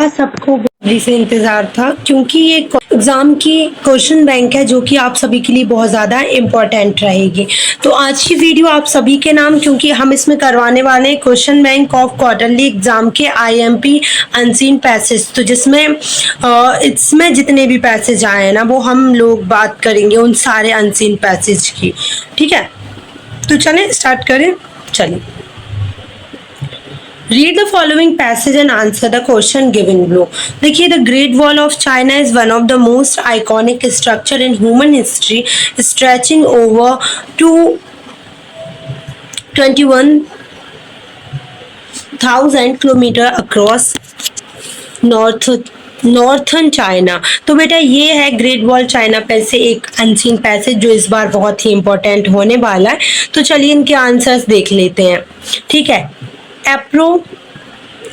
सबको बेसब्री से इंतजार था क्योंकि ये एग्जाम की क्वेश्चन बैंक है जो कि आप सभी के लिए बहुत ज़्यादा इम्पोर्टेंट रहेगी। तो आज की वीडियो आप सभी के नाम, क्योंकि हम इसमें करवाने वाले हैं question bank of quarterly exam के आईएमपी अनसीन पैसेज। तो जिसमें इसमें जितने भी पैसेज आए हैं ना वो हम लोग बात करेंगे उन सारे अनसीन पैसेज की। ठीक है, तो चलें स्टार्ट करें। चलिए, Read the following passage and answer the question given below. देखिए, the Great Wall of China is one of the most iconic structure in human history, stretching over to 21,000 kilometre across northern China. तो बेटा ये है great wall China पे से एक unseen passage जो इस बार बहुत ही इंपॉर्टेंट होने वाला है। तो चलिए इनके आंसर्स देख लेते हैं। ठीक है,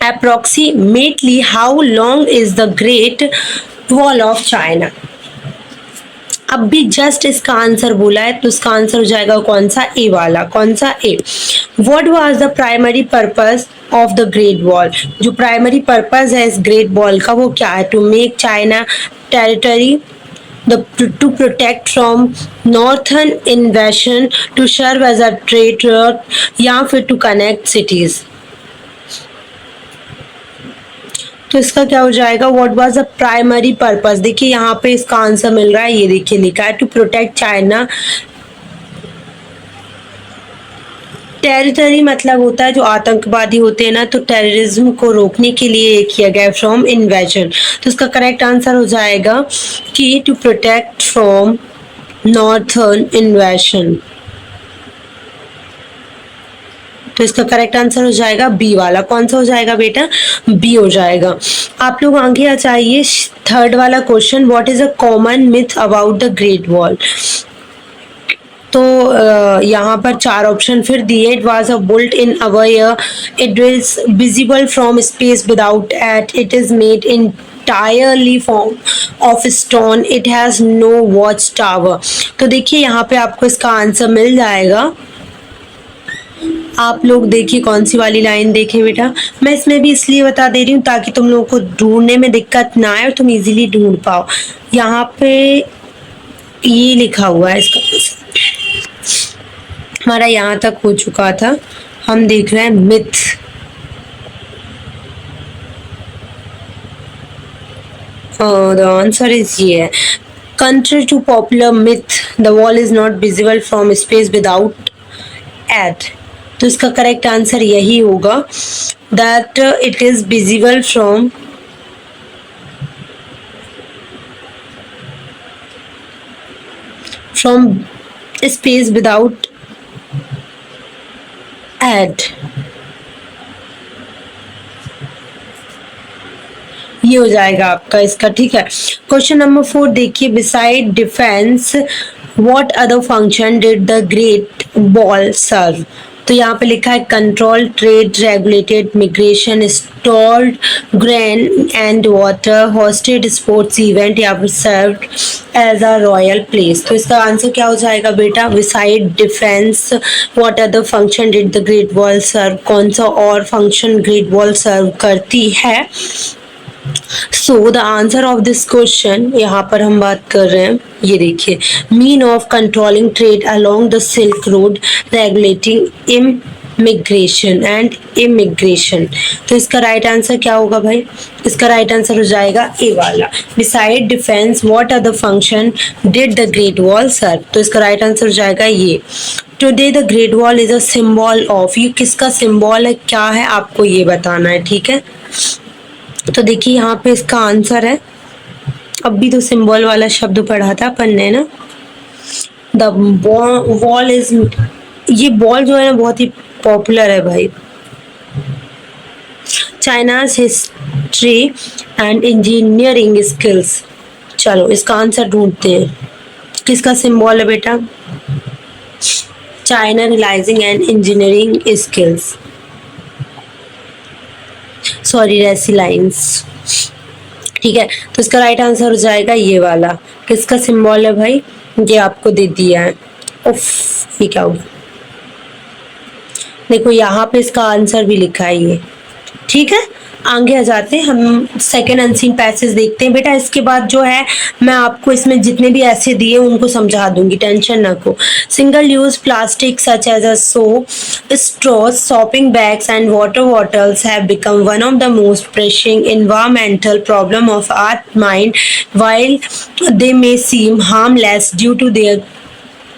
approximately how long is the Great Wall of China? अब भी जस्ट इसका आंसर बोला है तो इसका आंसर हो जाएगा कौन सा, ए वाला। कौन सा, ए। What was the primary purpose of the Great Wall? जो प्राइमरी पर्पज है इस ग्रेट वॉल का वो क्या है? To make China territory, to protect from northern invasion, to serve as a trade route या फिर to connect cities। तो इसका क्या हो जाएगा, what was the primary purpose. देखिए यहाँ पे इसका आंसर मिल रहा है, ये देखिए लिखा है टू प्रोटेक्ट चाइना टेरिटरी, मतलब होता है जो आतंकवादी होते हैं ना, तो टेररिज्म को रोकने के लिए किया गया फ्रॉम इन्वेजन। तो इसका करेक्ट आंसर हो जाएगा कि to protect from northern invasion. तो इसका करेक्ट आंसर हो जाएगा बी वाला। कौन सा हो जाएगा बेटा, बी हो जाएगा। आप लोग आगे आ जाइए, थर्ड वाला question, what is a common myth about the great wall. तो यहाँ पर चार ऑप्शन फिर दिए। It was a built in our year, it is visible from space without aid, it is made in entirely form of stone, it has no watch tower। तो देखिए यहाँ पे आपको इसका आंसर मिल जाएगा। आप लोग देखिए कौन सी वाली लाइन देखें बेटा, मैं इसमें भी इसलिए बता दे रही हूँ ताकि तुम लोगों को ढूंढने में दिक्कत ना आए और तुम इजीली ढूंढ पाओ। यहाँ पे ये लिखा हुआ है इसका हमारा यहाँ तक हो चुका था, हम देख रहे हैं मिथ। द आंसर इज ये है, contrary to popular myth, the wall is not visible from space without aid। तो इसका करेक्ट आंसर यही होगा, that it is visible from space without aid. ये हो जाएगा आपका इसका। ठीक है, क्वेश्चन नंबर 4 देखिए, beside defence what other function did the great wall serve. तो यहाँ पे लिखा है control trade, regulated migration, stored grain and water, hosted sports event या फिर served as a royal place. तो इसका आंसर क्या हो जाएगा बेटा, beside defence what other function did the great wall serve. कौन सा और फंक्शन ग्रेट वॉल सर्व करती है। So the answer of this question, यहाँ पर हम बात कर रहे हैं, ये देखिए, mean of controlling trade along the silk road, regulating immigration and immigration. तो इसका राइट आंसर क्या होगा भाई, इसका राइट आंसर हो जाएगा ए वाला, beside defence what other function did the great wall serve. तो इसका राइट आंसर हो जाएगा ये। Today the great wall is a symbol of, ये किसका सिंबल है, क्या है, आपको ये बताना है। ठीक है, तो देखिए यहाँ पे इसका आंसर है, अब भी तो सिंबल वाला शब्द पढ़ा था अपन ने ना, द वॉल इज, ये बॉल जो है ना बहुत ही पॉपुलर है भाई। China's history and engineering skills. चलो इसका आंसर ढूंढते हैं, किसका सिंबल है बेटा, China realising and engineering skills, sorry resilience. ठीक है, तो इसका राइट आंसर हो जाएगा ये वाला। किसका सिंबल है भाई, ये आपको दे दिया है। उफ, ये क्या होगा, देखो यहाँ पे इसका आंसर भी लिखा है ये। ठीक है, आगे आ जाते हैं, हम सेकेंड अनसीन पैसेज देखते हैं। बेटा इसके बाद जो है मैं आपको इसमें जितने भी ऐसे दिए उनको समझा दूंगी, टेंशन ना को। Single use plastic such as a soap, straws, shopping bags and water bottles have become one of the most pressing environmental problem of our mind. While they may seem harmless due to their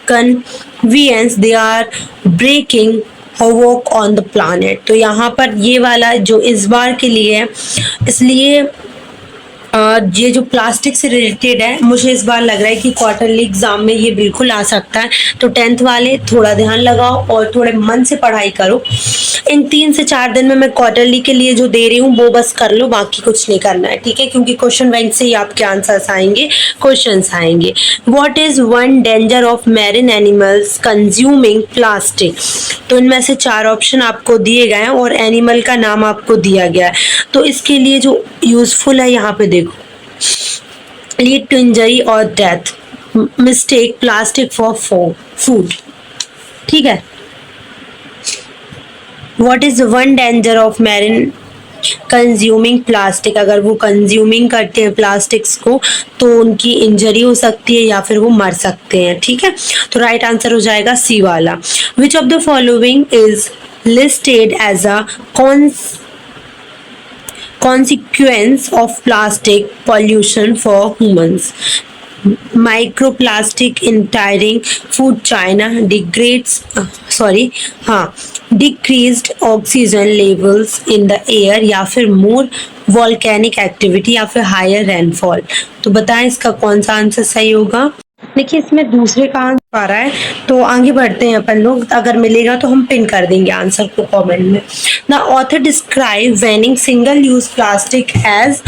convenience, they are breaking havoc on the planet। तो यहाँ पर ये वाला जो इस बार के लिए है, इसलिए ये जो प्लास्टिक से रिलेटेड है, मुझे इस बार लग रहा है कि क्वार्टरली एग्जाम में ये बिल्कुल आ सकता है। तो 10th वाले थोड़ा ध्यान लगाओ और थोड़े मन से पढ़ाई करो। इन 3 से 4 दिन में मैं क्वार्टरली के लिए जो दे रही हूँ वो बस कर लो, बाकी कुछ नहीं करना है, ठीक है, क्योंकि क्वेश्चन बैंक से ही आपके आंसर्स आएंगे, क्वेश्चंस आएंगे। What is one danger of marine animals consuming plastic? तो इनमें से 4 ऑप्शन आपको दिए गए हैं और एनिमल का नाम आपको दिया गया है। तो इसके लिए जो यूजफुल है यहाँ पे देखो, लीड टू इंजरी और death, mistake plastic for food, ठीक है। What is one danger of marine consuming plastic? अगर वो कंज्यूमिंग करते हैं प्लास्टिक्स को तो उनकी इंजरी हो सकती है या फिर वो मर सकते हैं, ठीक है। तो राइट आंसर हो जाएगा सी वाला। Which of the following is listed as a consequence of plastic pollution for humans? Microplastic entering food China degrades decreased oxygen levels in the air, या फिर more volcanic activity, या फिर higher rainfall। तो बताएं इसका कौन सा आंसर सही होगा। देखिए इसमें दूसरे का आंसर आ रहा है, तो आगे बढ़ते हैं अपन लोग, अगर मिलेगा तो हम पिन कर देंगे आंसर को कमेंट में। The author describe banning single use plastic as,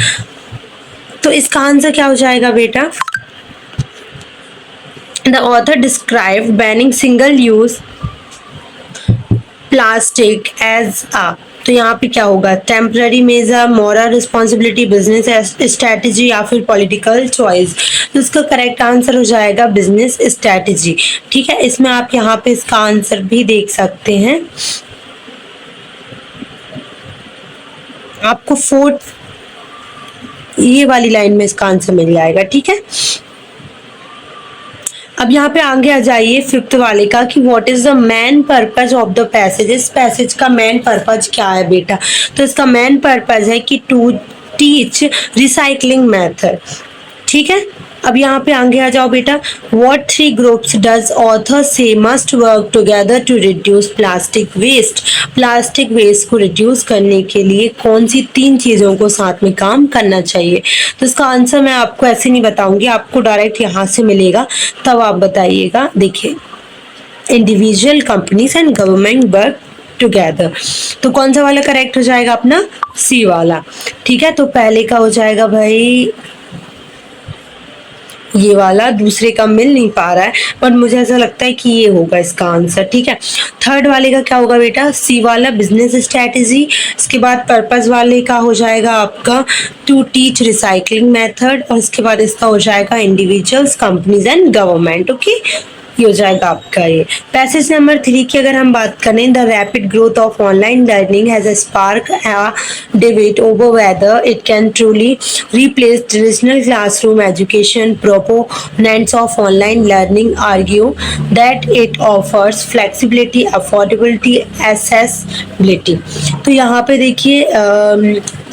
तो इसका आंसर क्या हो जाएगा बेटा? The author described banning single-use plastic as a, तो यहाँ पे क्या होगा? Temporary major, moral responsibility, business strategy, या फिर पॉलिटिकल चॉइस। तो इसका करेक्ट आंसर हो जाएगा बिजनेस स्ट्रेटेजी, ठीक है। इसमें आप यहाँ पे इसका आंसर भी देख सकते हैं, आपको 4th ये वाली लाइन में इसका आंसर मिल जाएगा, ठीक है। अब यहाँ पे आगे आ जाइए 5th वाले का कि what is the main purpose of the passage? इस पैसेज का मेन पर्पज क्या है बेटा? तो इसका मेन पर्पज है कि टू टीच रिसाइकलिंग मेथड, ठीक है। अब यहाँ पे आगे आ जाओ बेटा। What 3 groups does author say must work together to reduce plastic waste? Plastic waste को रिड्यूस करने के लिए कौन सी 3 चीज़ों को साथ में काम करना चाहिए? तो इसका आंसर मैं आपको ऐसे नहीं बताऊंगी, आपको डायरेक्ट यहाँ से मिलेगा, तब आप बताइएगा। देखिए, individual, companies and government work together. तो कौन सा वाला करेक्ट हो जाएगा अपना? सी वाला, ठीक है। तो पहले का हो जाएगा भाई ये वाला, दूसरे का मिल नहीं पा रहा है बट मुझे ऐसा लगता है कि ये होगा इसका आंसर, ठीक है। 3rd वाले का क्या होगा बेटा? सी वाला, बिजनेस स्ट्रेटेजी। इसके बाद पर्पस वाले का हो जाएगा आपका टू टीच रिसाइकलिंग मेथड, और इसके बाद इसका हो जाएगा individuals, companies and government, okay. ये हो जाएगा आपका ये। पैसेज नंबर 3 की अगर हम बात करें, the rapid growth of online learning has spark a debate over whether it can truly replace traditional classroom education. Proponents of online learning argue that it offers flexibility, affordability, accessibility. तो यहाँ पे देखिए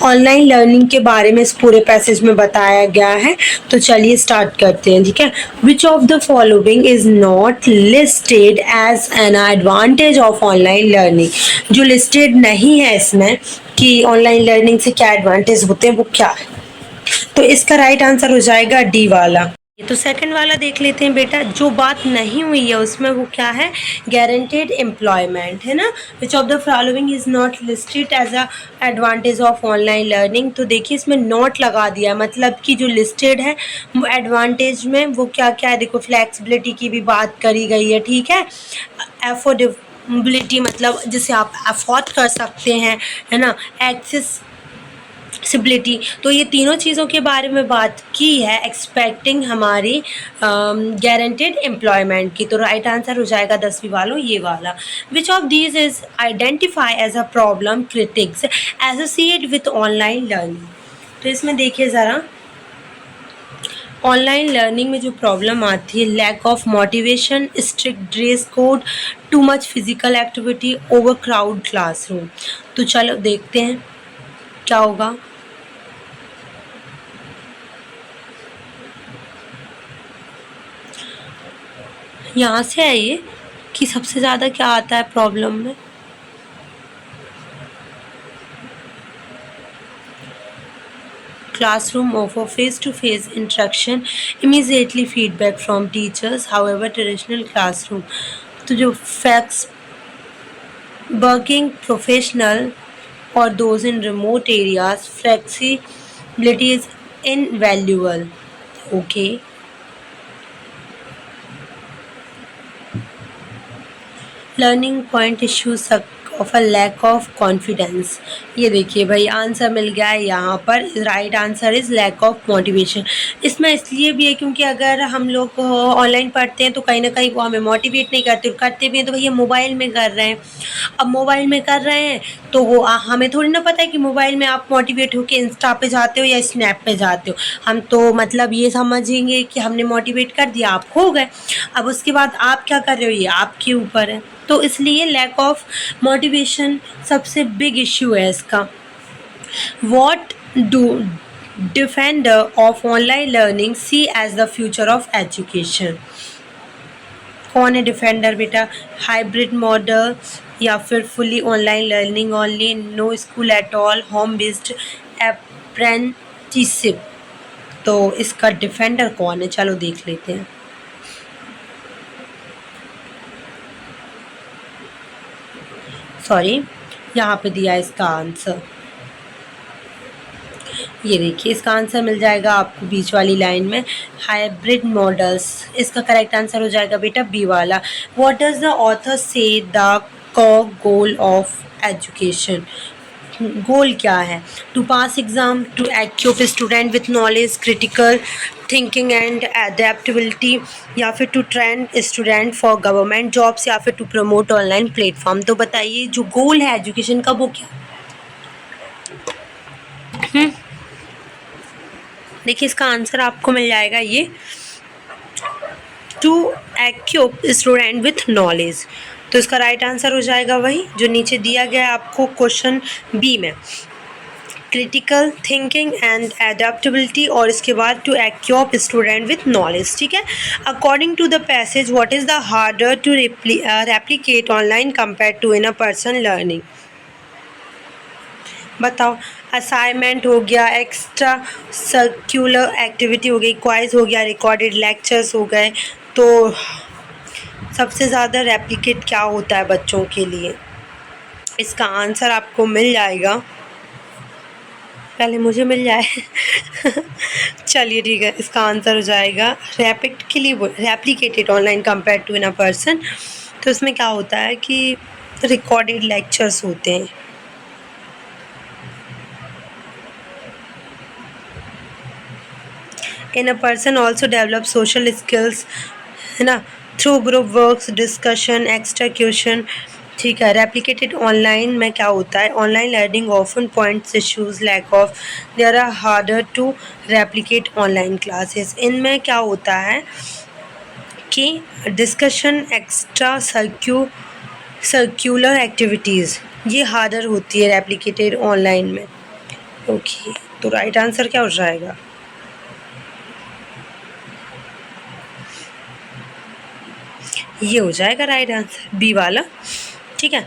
online learning के बारे में इस पूरे passage में बताया गया है। तो चलिए स्टार्ट करते हैं, ठीक है। Which of the following is not listed as an advantage of online learning? जो लिस्टेड नहीं है इसमें कि ऑनलाइन लर्निंग से क्या एडवांटेज होते हैं, वो क्या है? तो इसका राइट आंसर हो जाएगा डी वाला। तो सेकंड वाला देख लेते हैं बेटा। जो बात नहीं हुई है उसमें वो क्या है? गारंटेड एम्प्लॉयमेंट, है ना। Which of the following is not listed as a advantage of online learning? तो देखिए इसमें नॉट लगा दिया, मतलब कि जो लिस्टेड है एडवांटेज में वो क्या क्या है। देखो फ्लेक्सिबिलिटी की भी बात करी गई है, ठीक है। एफोर्डेबिलिटी मतलब जिसे आप अफोर्ड कर सकते हैं, है ना। एक्सेस सिबिलिटी। तो ये तीनों चीज़ों के बारे में बात की है एक्सपेक्टिंग हमारी गारंटेड एम्प्लॉयमेंट की। तो राइट आंसर हो जाएगा 10वीं वालों ये वाला। Which of these is identify as a problem critics associate with online learning. तो इसमें देखिए ज़रा, ऑनलाइन लर्निंग में जो प्रॉब्लम आती है, lack of motivation, strict dress code, too much physical activity, over crowd classroom. तो चलो देखते हैं क्या होगा। यहाँ से है ये कि सबसे ज़्यादा क्या आता है प्रॉब्लम में। Classroom offer face-to-face interaction, immediately feedback from teachers. However, traditional classroom, तो जो fax working professional or those in remote areas, flexibility is invaluable. Okay. Learning point issues of a lack of confidence. ये देखिए भाई answer मिल गया है यहाँ पर। Right answer is lack of motivation. इसमें इसलिए भी है क्योंकि अगर हम लोग ऑनलाइन पढ़ते हैं तो कहीं ना कहीं वो हमें मोटिवेट नहीं करते, और करते भी हैं तो भैया मोबाइल में कर रहे हैं। अब मोबाइल में कर रहे हैं तो वो हमें थोड़ी ना पता है कि मोबाइल में आप मोटिवेट होकर इंस्टा पे जाते हो या स्नैप पे जाते हो। हम तो मतलब ये समझेंगे कि हमने मोटिवेट कर दिया, आप हो गए। अब उसके बाद आप क्या कर रहे हो ये आपके ऊपर है। तो इसलिए लैक ऑफ मोटिवेशन सबसे बिग इश्यू है इसका। What do defender of online learning see as the future of education. कौन है डिफेंडर बेटा? हाइब्रिड मॉडल, या फिर fully online learning only, no school at all, home based apprenticeship. तो इसका डिफेंडर कौन है, चलो देख लेते हैं। सॉरी, यहाँ पे दिया इसका आंसर। ये देखिए इसका आंसर मिल जाएगा आपको बीच वाली लाइन में, हाइब्रिड मॉडल्स। इसका करेक्ट आंसर हो जाएगा बेटा बी वाला। What does the author say the core goal of education. Goal क्या है? To pass exam, to equip student with knowledge, critical thinking and adaptability, या फिर to train student for government jobs, या फिर टू प्रमोट ऑनलाइन प्लेटफॉर्म। तो बताइए जो गोल है एजुकेशन का वो क्या? देखिए इसका आंसर आपको मिल जाएगा ये, to equip student with knowledge. तो इसका राइट आंसर हो जाएगा वही जो नीचे दिया गया है आपको क्वेश्चन बी में, क्रिटिकल थिंकिंग एंड एडेप्टेबिलिटी, और इसके बाद to equip student with knowledge. ठीक है। According to the passage, what is the harder to replicate online compare to in a person learning. बताओ। असाइनमेंट हो गया, एक्स्ट्रा सर्क्यूलर एक्टिविटी हो गई, क्वाइज हो गया, रिकॉर्डेड लेक्चर्स हो गए। तो सबसे ज़्यादा रेप्लिकेट क्या होता है बच्चों के लिए? इसका आंसर आपको मिल जाएगा, पहले मुझे मिल जाए चलिए ठीक है, इसका आंसर हो जाएगा रैपिड के लिए replicated online compare to in a person. तो इसमें क्या होता है कि रिकॉर्डेड लेक्चर्स होते हैं। In a person also develop social skills, है ना, through group works, discussion, extra question. ठीक है। रेप्लिकेटेड ऑनलाइन में क्या होता है? Online learning often points issues lack of, there are harder to replicate online classes. इनमें क्या होता है कि डिस्कशन, एक्स्ट्रा सर्क्यूलर एक्टिविटीज़ ये हार्डर होती है रेप्लिकेटेड ऑनलाइन में। ओके, तो राइट आंसर क्या हो जाएगा? ये हो जाएगा राइट आंसर बी वाला। ठीक है।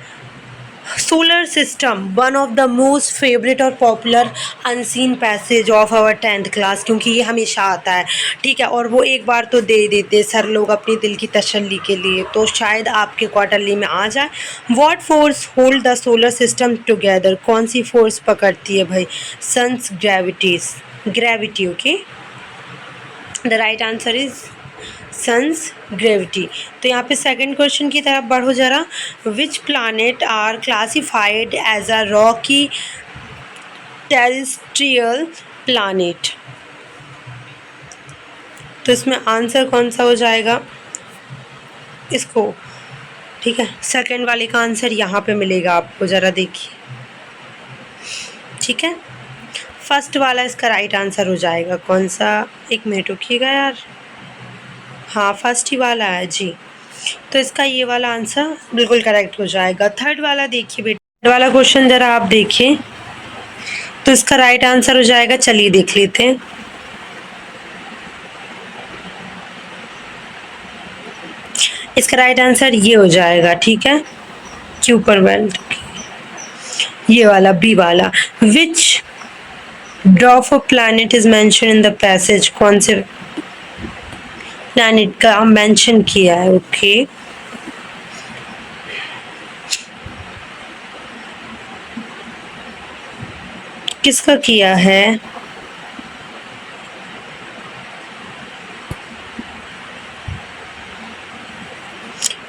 Solar system, one of the most favourite और popular unseen passage of our 10th class, क्योंकि ये हमेशा आता है। ठीक है। और वो एक बार तो दे देते सर लोग अपनी दिल की तसल्ली के लिए, तो शायद आपके क्वार्टरली में आ जाए। What force hold the solar system together. कौन सी फोर्स पकड़ती है भाई? Sun's gravity. Okay, the right answer is sun's gravity. तो यहाँ पे सेकंड क्वेश्चन की तरफ बढ़ो जरा। Which planet are classified as a rocky terrestrial planet. तो इसमें आंसर कौन सा हो जाएगा इसको, ठीक है। सेकंड वाले का आंसर यहाँ पे मिलेगा आपको, ज़रा देखिए, ठीक है। फर्स्ट वाला इसका राइट आंसर हो जाएगा। कौन सा, एक मिनट रुकिएगा यार, हाँ फर्स्ट ही वाला है जी। तो इसका ये वाला आंसर बिल्कुल करेक्ट हो जाएगा। थर्ड वाला देखिए बेटा, थर्ड वाला क्वेश्चन ज़रा आप देखिए, तो इसका राइट आंसर हो जाएगा, चलिए देख लेते हैं। इसका राइट आंसर ये हो जाएगा, ठीक है, क्यूपर बेल्ट, ये वाला बी वाला। Which drop of planet is mention in the passage, कौन से प्लैनेट का मेंशन किया है, ओके। किसका किया है,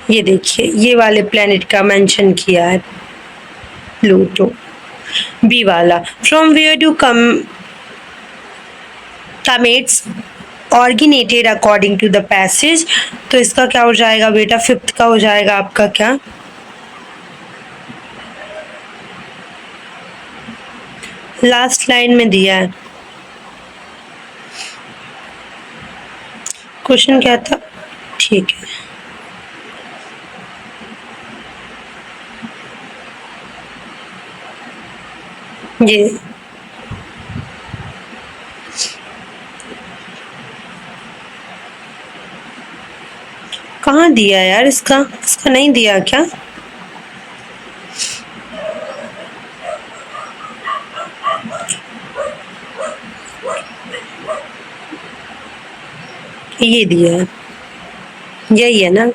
ये देखिए, ये वाले प्लैनेट का मेंशन किया है, प्लूटो, बी वाला। From where do comets originated according to the passage, तो इसका क्या हो जाएगा बेटा, फिफ्थ का हो जाएगा आपका क्या, लास्ट लाइन में दिया है। क्वेश्चन क्या था, ठीक है, ये कहाँ दिया यार, इसका इसका नहीं दिया क्या, ये दिया है, यही है ना,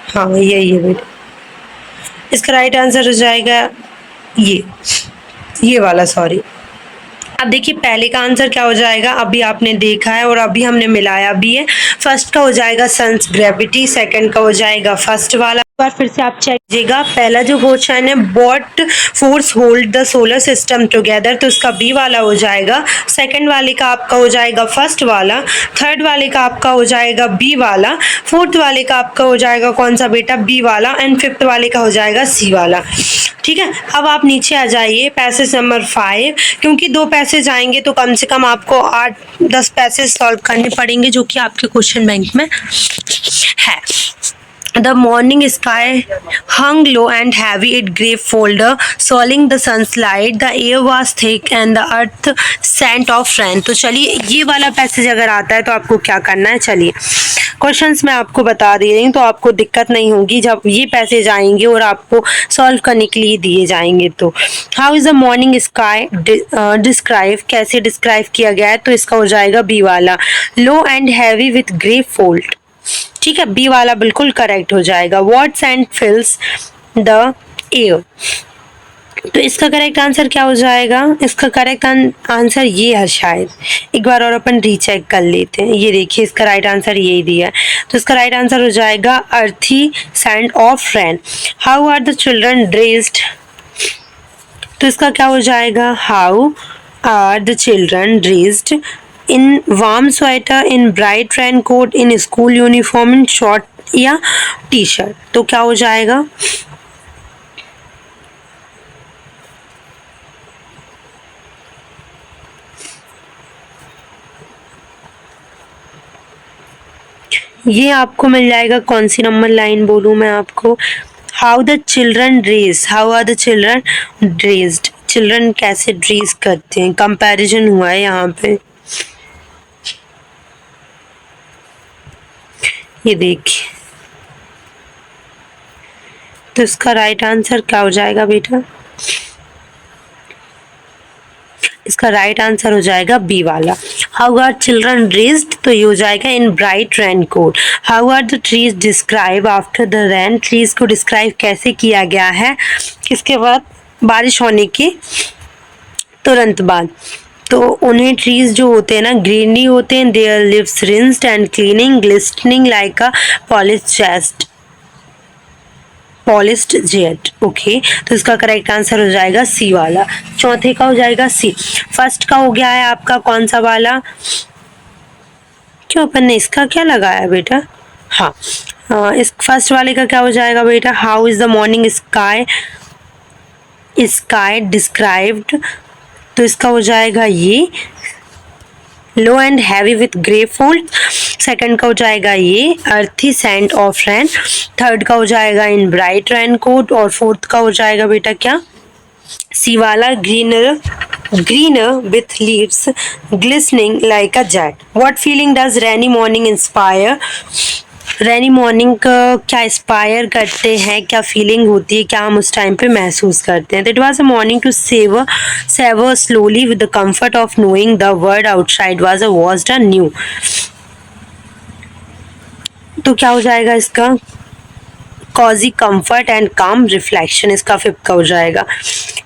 हाँ यही है बेटा। इसका राइट आंसर हो जाएगा ये वाला, सॉरी। अब देखिए पहले का आंसर क्या हो जाएगा, अभी आपने देखा है और अभी हमने मिलाया भी है। फर्स्ट का हो जाएगा सन्स ग्रेविटी, सेकंड का हो जाएगा फर्स्ट वाला। एक बार फिर से आप चेक कीजिएगा, पहला जो क्वेश्चन है what force hold the solar system together, तो उसका बी वाला हो जाएगा। सेकंड वाले का आपका हो जाएगा फर्स्ट वाला, थर्ड वाले का आपका हो जाएगा बी वाला, फोर्थ वाले का आपका हो जाएगा कौन सा बेटा, बी वाला, एंड फिफ्थ वाले का हो जाएगा सी वाला, ठीक है। अब आप नीचे आ जाइए पैसेज नंबर 5, क्योंकि 2 पैसेज आएंगे तो कम से कम आपको 8-10 पैसेज सॉल्व करने पड़ेंगे, जो कि आपके क्वेश्चन बैंक में है। The morning sky hung low and heavy, it gave folder, soiling the sunlight. The air was thick and the earth scent of rain. तो चलिए ये वाला पैसेज अगर आता है तो आपको क्या करना है, चलिए क्वेश्चंस मैं आपको बता दे रही हूँ, तो आपको दिक्कत नहीं होगी जब ये पैसेज आएंगे और आपको सॉल्व करने के लिए दिए जाएंगे। तो how is the morning sky describe, कैसे डिस्क्राइब किया गया है, तो इसका हो जाएगा बी वाला, low and heavy with grey fold, ठीक है, बी वाला बिल्कुल करेक्ट हो जाएगा। What sand fills the air, तो इसका करेक्ट आंसर क्या हो जाएगा, इसका करेक्ट आंसर ये है शायद, एक बार और अपन रीचेक कर लेते हैं। ये देखिए इसका राइट आंसर यही दिया है, तो इसका राइट आंसर हो जाएगा earthy sand of rain. How are the children dressed, तो इसका क्या हो जाएगा, how are the children dressed in warm sweater, in bright rain coat, in school uniform, in short या टी शर्ट, तो क्या हो जाएगा, ये आपको मिल जाएगा, कौन सी नंबर लाइन बोलूँ मैं आपको, how the children dress, how are the children dressed, children कैसे ड्रेस करते हैं, कंपैरिजन हुआ है यहाँ पे, ये देखिए। तो इसका राइट आंसर क्या हो जाएगा बेटा, इसका राइट आंसर हो जाएगा बी वाला। हाउ आर चिल्ड्रन ड्रेस्ड, तो ये हो जाएगा in bright rain coat. How are the trees describe after the rain, trees को डिस्क्राइब कैसे किया गया है किसके बाद, बारिश होने के तुरंत बाद, तो उन्हें ट्रीज जो होते हैं ना ग्रीनरी होते हैं, their leaves rinsed and cleaning glistening like a polish chest, polished jet. Okay, तो इसका करेक्ट आंसर हो जाएगा सी वाला। चौथे का हो जाएगा सी। फर्स्ट का हो गया है आपका कौन सा वाला, क्यों अपन ने इसका क्या लगाया बेटा, हाँ, इस फर्स्ट वाले का क्या हो जाएगा बेटा, how is the morning sky sky described, तो इसका हो जाएगा ये low and heavy with grey fold. Second का हो जाएगा ये अर्थी सेंट ऑफ रेन। थर्ड का हो जाएगा इन ब्राइट रेन कोट। और फोर्थ का हो जाएगा बेटा क्या, सी वाला greener greener with leaves glistening like a jet. What feeling does rainy morning inspire? Rainy morning क्या इंस्पायर करते हैं, क्या फीलिंग होती है, क्या हम उस टाइम पे महसूस करते हैं। That was a morning to savour slowly with the comfort of knowing the world outside was a vast a new. तो क्या हो जाएगा इसका, cosy comfort and calm reflection, इसका फिफ्थ का हो जाएगा।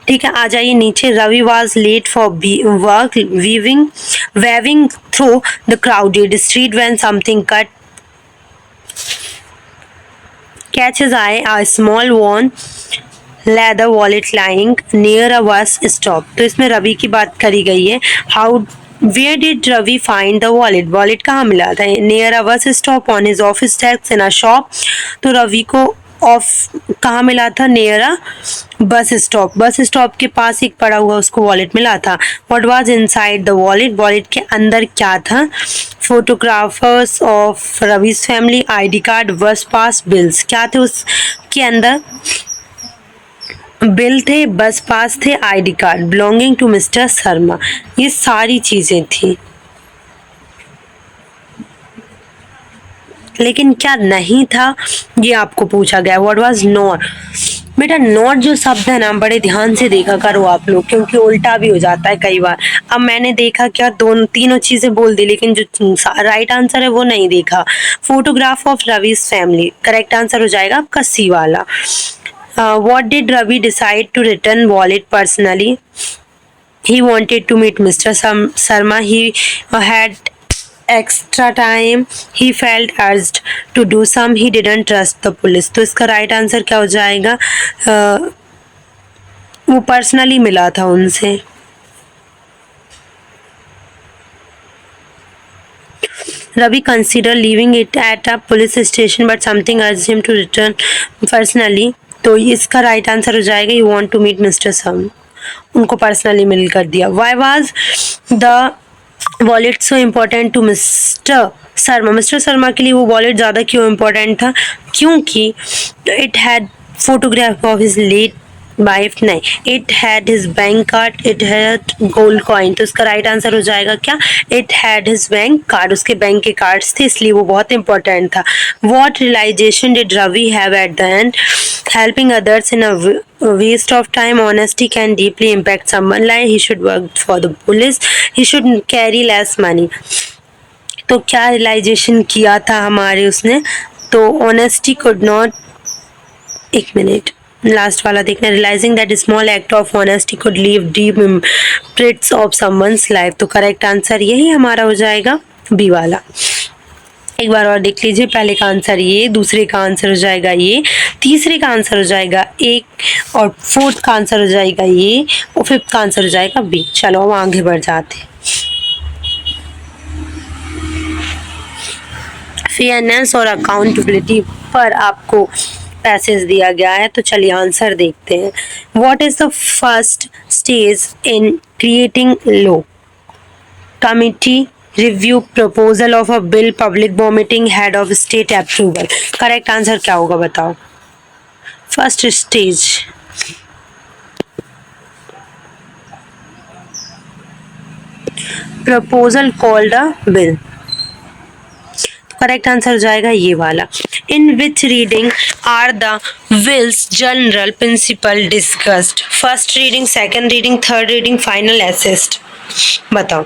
ठीक है, आ जाइए नीचे। Ravi was late for work weaving through the crowded street when something cut catch his eye a small worn leather wallet lying near a bus stop। तो इसमें रवि की बात करी गई है। How where did Ravi find the wallet, wallet कहाँ मिला था, near a bus stop on his office desk in a shop. तो रवि को ऑफ कहाँ मिला था, near a bus stop, bus stop के पास एक पड़ा हुआ उसको वॉलेट मिला था। What was inside the wallet, wallet के अंदर क्या था, photographers of Ravi's family, ID card, बस पास, बिल्स। क्या थे उसके अंदर, बिल थे, बस पास थे, ID card, belonging to mister Sharma, ये सारी चीजें थी। लेकिन क्या नहीं था, ये आपको पूछा गया। व्हाट वाज नॉट, बेटा नॉट जो शब्द है ना बड़े ध्यान से देखा करो आप लोग, क्योंकि उल्टा भी हो जाता है कई बार। अब मैंने देखा क्या, दोनों तीनों चीजें बोल दी, लेकिन जो राइट आंसर है वो नहीं देखा। Photograph of Ravi's family, correct answer हो जाएगा आपका सी वाला। What did Ravi decide to return wallet personally? He wanted to meet Mr. Sharma. He had extra time. He felt urged to do some. He didn't trust the police. तो इसका right answer क्या हो जाएगा, वो personally मिला था उनसे। Ravi considered leaving it at a police station, but something urged him to return personally. तो इसका राइट आंसर हो जाएगा you want to meet Mister some, उनको पर्सनली मिल कर दिया। Why was the wallet so important to mister Sharma, Mister Sharma के लिए वो वॉलेट ज़्यादा क्यों इम्पोर्टेंट था, क्योंकि it had photograph of his late wife, नहीं, it had his bank card, it had gold coin. तो इसका राइट आंसर हो जाएगा क्या, it had his bank card, उसके बैंक के कार्ड्स थे इसलिए वो बहुत इंपॉर्टेंट था। What realization did Ravi have at the end, helping others in a waste of time, honesty can deeply impact someone, like he should work for the police, he should carry less money। तो क्या realisation किया था हमारे उसने, तो honesty could not, एक minute last वाला देखना, realizing that small act of honesty could leave deep imprints of someone's life. तो करेक्ट आंसर यही हमारा हो जाएगा बी वाला। एक बार और देख लीजिए, पहले का आंसर ये, दूसरे का आंसर हो जाएगा ये, तीसरे का आंसर हो जाएगा एक, और फोर्थ का आंसर हो जाएगा ये, और फिफ्थ का आंसर हो जाएगा बी। चलो अब आगे बढ़ जाते। फेयरनेस और अकाउंटेबिलिटी पर आपको पैसेज दिया गया है, तो चलिए आंसर देखते हैं। What is the first stage in creating law, committee review, proposal of a bill, public vomiting, head of state approval. Correct answer क्या होगा बताओ, first stage, proposal called a bill. Correct answer हो जाएगा ये वाला। In which reading are the bills general principle discussed, first reading, second reading, third reading, final assent, बताओ।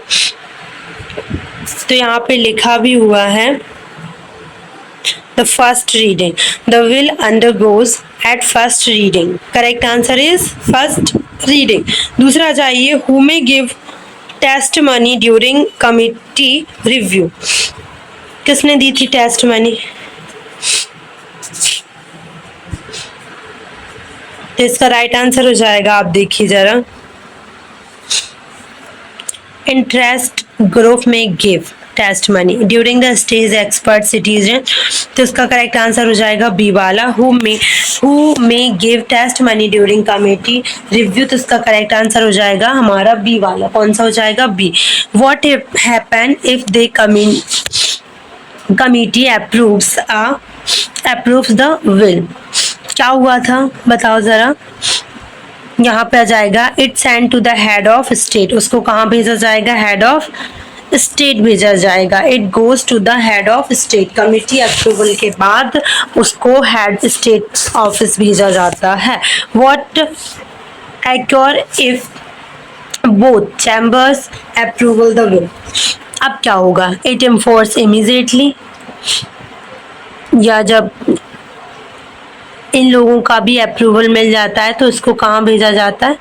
तो यहाँ पे लिखा भी हुआ है the first reading, the will undergoes at first reading, correct answer is first reading. दूसरा जाइए, who may give testimony during committee review, किसने दी थी टेस्ट मनी, तो इसका राइट आंसर हो जाएगा, आप देखिए जरा, इंटरेस्ट ग्रुप में give testimony during the stage expert citizen. तो इसका करेक्ट आंसर हो जाएगा बी वाला, who may give testimony during committee review. तो इसका करेक्ट आंसर हो जाएगा हमारा बी वाला, कौन सा हो जाएगा, B. What happen if they committee approves the will. क्या हुआ था बताओ जरा। यहाँ पे आ जाएगा it send to the head of state, उसको कहाँ भेजा जाएगा, हेड ऑफ स्टेट भेजा जाएगा। It goes to the head of state, committee approval के बाद उसको हेड स्टेट ऑफिस भेजा जाता है। What occur if both chambers approval the will. अब क्या होगा, इट इन्फोर्स इमीडिएटली, या जब इन लोगों का भी अप्रूवल मिल जाता है तो इसको कहाँ भेजा जाता है,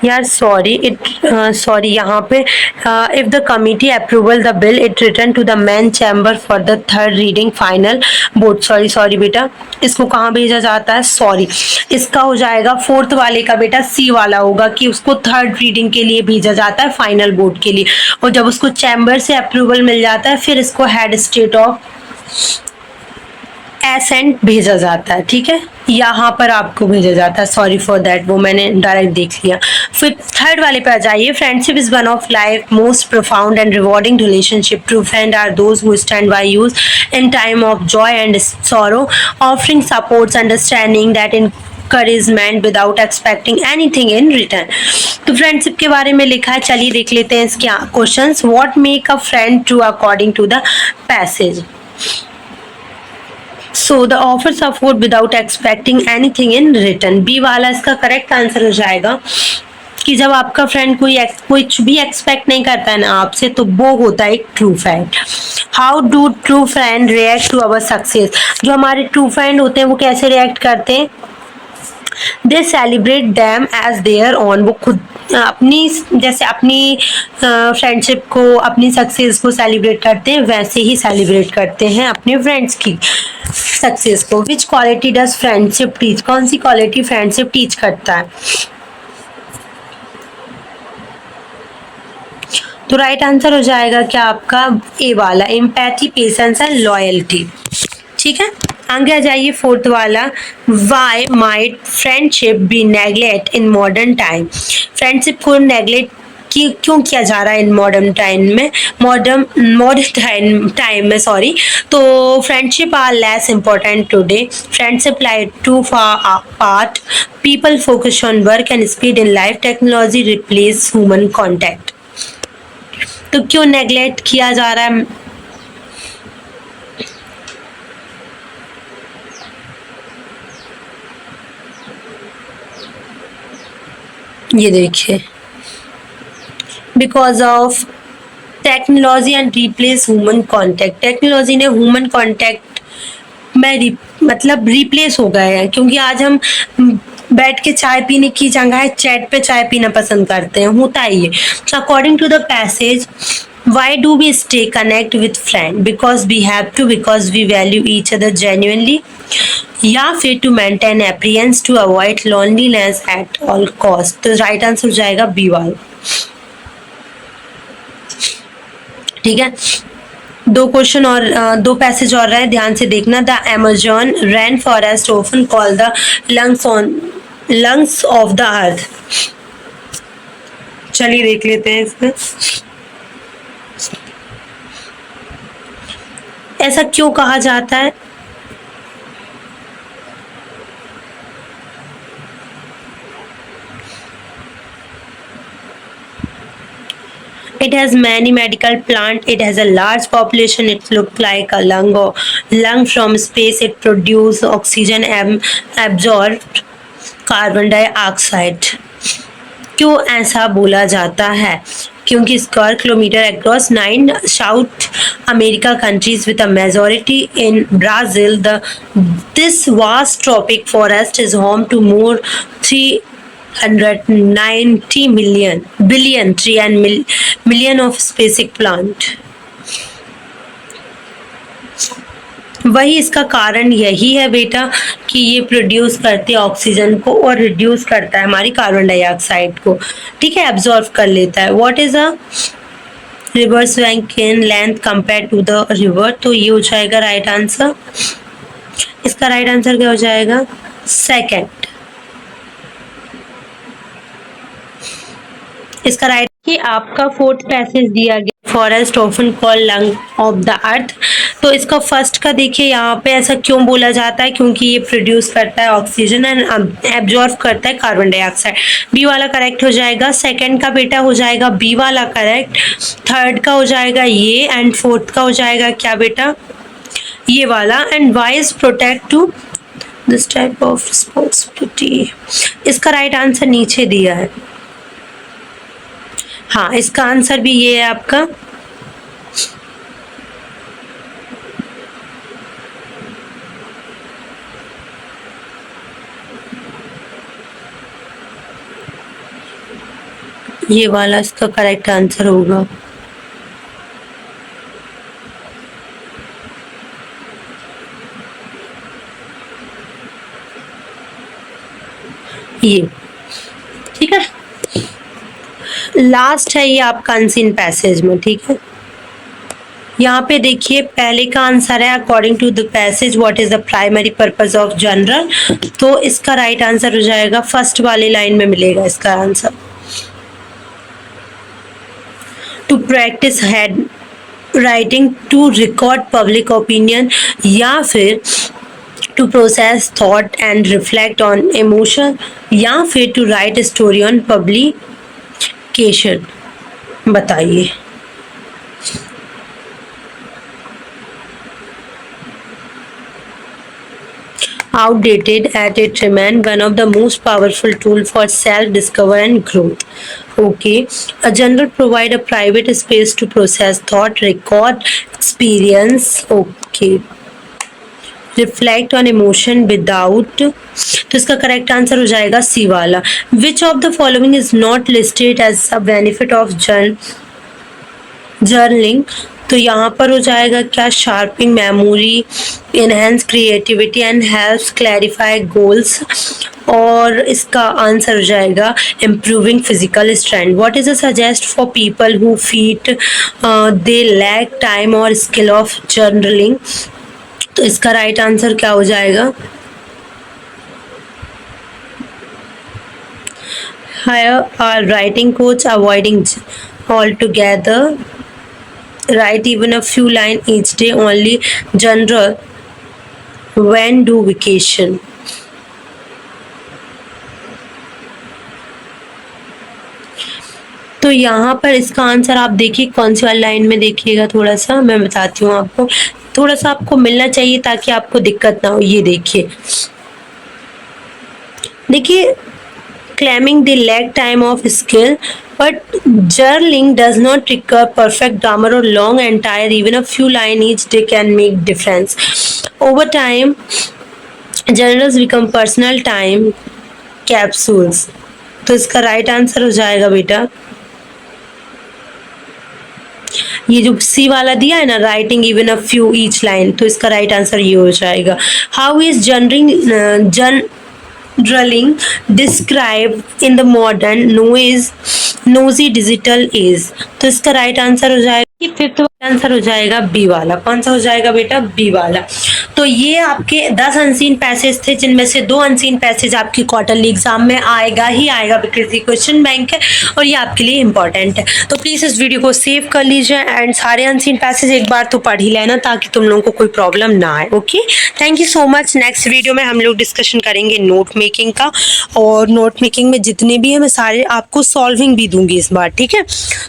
यार सॉरी यहाँ पे if the committee approval the bill it return to the main chamber for the third reading final vote. Sorry बेटा, इसको कहाँ भेजा जाता है, सॉरी इसका हो जाएगा फोर्थ वाले का बेटा, सी वाला होगा कि उसको थर्ड रीडिंग के लिए भेजा जाता है फाइनल वोट के लिए, और जब उसको चैम्बर से अप्रूवल मिल जाता है फिर इसको हेड स्टेट ऑफ एसेंट भेजा जाता है। ठीक है, यहाँ पर आपको भेजा जाता है, सॉरी फॉर दैट, वो मैंने डायरेक्ट देख लिया। फिर थर्ड वाले पे आ जाइए, friendship is one of life most profound and rewarding relationship. True friend are those who stand by you in time of joy and sorrow, offering supports, understanding that encouragement without expecting anything in return। तो friendship के बारे में लिखा है, चलिए देख लेते हैं इसके questions. What make a friend true according to the passage. So the offer support without expecting anything in return। B वाला इसका करेक्ट आंसर हो जाएगा कि जब आपका फ्रेंड कुछ भी एक्सपेक्ट नहीं करता है ना आपसे, तो वो होता है एक true friend. How do true friend react to our success. जो हमारे ट्रू फ्रेंड होते हैं वो कैसे रिएक्ट करते हैं, they celebrate them as their own. वो खुद अपनी जैसे अपनी फ्रेंडशिप को, अपनी सक्सेस को सेलिब्रेट करते हैं, वैसे ही सेलिब्रेट करते हैं अपने फ्रेंड्स की सक्सेस को। विच क्वालिटी डज फ्रेंडशिप टीच। कौन सी क्वालिटी फ्रेंडशिप टीच करता है, तो राइट आंसर हो जाएगा क्या आपका, ए वाला, एम्पैथी, पेशेंस एंड लॉयल्टी। ठीक है, आगे आ जाइए फोर्थ वाला, why might friendship be neglect in modern time. Friendship को नेग्लेक्ट क्यों किया जा रहा है इन मॉडर्न टाइम में सॉरी। तो friendship are less important today, friendship like too far apart, people focus on work and speed in life, technology replace human contact. तो क्यों नेग्लेक्ट किया जा रहा है, ये देखिए, because of technology and replace human contact. Technology ने human contact में मतलब रिप्लेस हो गए हैं, क्योंकि आज हम बैठ के चाय पीने की जगह चैट पे चाय पीना पसंद करते हैं, होता ही है। According to the passage, why do we stay connect with friend, because we have to, because we value each other genuinely, या फिर to maintain appearance, to avoid loneliness at all cost। तो राइट आंसर हो जाएगा B वाला। ठीक है, दो question और दो पैसेज और रहे, ध्यान से देखना। The Amazon rain forest often called the lungs of the earth. चलिए देख लेते हैं इसमें, ऐसा क्यों कहा जाता है। It has many medical plant. It has a large population. It looks like a lung from space. It produces oxygen and absorbs carbon dioxide। क्यों ऐसा बोला जाता है, क्योंकि square kilometre across 9 south America countries with a majority in Brazil, this vast tropic forest is home to more 390 billion tree and million of specific plant। वही इसका कारण यही है बेटा कि ये प्रोड्यूस करते हैं ऑक्सीजन को और रिड्यूस करता है हमारी कार्बन डाइऑक्साइड को, ठीक है, एब्जॉर्व कर लेता है। What is a rivers bank in length compare to the river, तो ये हो जाएगा राइट आंसर। इसका राइट आंसर क्या हो जाएगा? सेकंड। इसका राइट कि आपका फोर्थ पैसेज दिया गया forest often call lung of the earth, तो इसका फर्स्ट का देखिए यहाँ पे ऐसा क्यों बोला जाता है, क्योंकि ये प्रोड्यूस करता है ऑक्सीजन एंड एब्जॉर्ब करता है कार्बन डाइऑक्साइड। बी वाला करेक्ट हो जाएगा। सेकंड का बेटा हो जाएगा बी वाला करेक्ट। थर्ड का हो जाएगा ये एंड फोर्थ का हो जाएगा क्या बेटा? ये वाला। And why is protect to this type of responsibility, इसका राइट आंसर नीचे दिया है। हाँ, इसका आंसर भी ये है आपका। ये वाला इसका करेक्ट आंसर होगा। ये ठीक है, लास्ट है ये आपका अनसीन पैसेज में, ठीक है। यहाँ पे देखिए पहले का आंसर है according to the passage what is the primary purpose of journal, तो इसका राइट आंसर हो जाएगा फर्स्ट वाली लाइन में मिलेगा इसका answer. To practice head writing, to record public opinion, या फिर to process thought and reflect on emotion, या फिर to write story on publication, बताइए। Outdated at it remain one of the most powerful tool for self-discovery and growth. Okay, a journal provide a private space to process thought, record experience. Okay, reflect on emotion without, तो इसका correct answer हो जाएगा C वाला। Which of the following is not listed as a benefit of journaling, तो यहाँ पर हो जाएगा क्या? Sharping memory, enhance creativity and helps clarify goals, और इसका आंसर हो जाएगा improving physical strength. What is a suggest for people who feel they lack time और स्किल ऑफ जर्नलिंग, तो इसका राइट आंसर क्या हो जाएगा? Hire a writing coach, avoiding altogether, write even a few lines each day, only general, when do vacation, तो यहाँ पर इसका आंसर आप देखिए कौन सी वाली लाइन में देखिएगा, थोड़ा सा मैं बताती हूँ आपको, थोड़ा सा आपको मिलना चाहिए ताकि आपको दिक्कत ना हो। ये देखिए claiming they lack time of skill, but journaling does not require perfect grammar or long entire, even a few lines each day can make difference. Over time, journals become personal time capsules. तो इसका right answer हो जाएगा बेटा ये जो सी वाला दिया है ना, writing even a few each line, तो इसका राइट आंसर ये हो जाएगा। How is journaling described in the modern noisy digital age, तो इसका राइट आंसर हो जाएगा कि फिफ्थ आंसर हो जाएगा बी वाला। कौन सा हो जाएगा बेटा? बी वाला। तो ये आपके 10 अनसीन पैसेज थे, जिनमें से 2 अनसीन पैसेज आपकी क्वार्टरली एग्जाम में आएगा ही आएगा बिकॉज ये क्वेश्चन बैंक है और ये आपके लिए इंपॉर्टेंट है। तो प्लीज़ इस वीडियो को सेव कर लीजिए एंड सारे अनसीन पैसेज एक बार तो पढ़ ही लेना ताकि तुम लोगों को कोई प्रॉब्लम ना आए। Okay, thank you so much. Next video में हम लोग डिस्कशन करेंगे नोट मेकिंग का, और नोट मेकिंग में जितने भी है मैं सारे आपको सॉल्विंग भी दूंगी इस बार, ठीक है?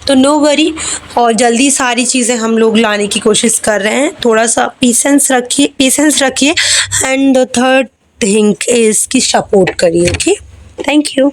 तो नो वरी, और जल्दी सारी चीज़ें हम लोग लाने की कोशिश कर रहे हैं। थोड़ा सा पेशेंस रखिए and the third thing is कि सपोर्ट करिए। Okay, thank you.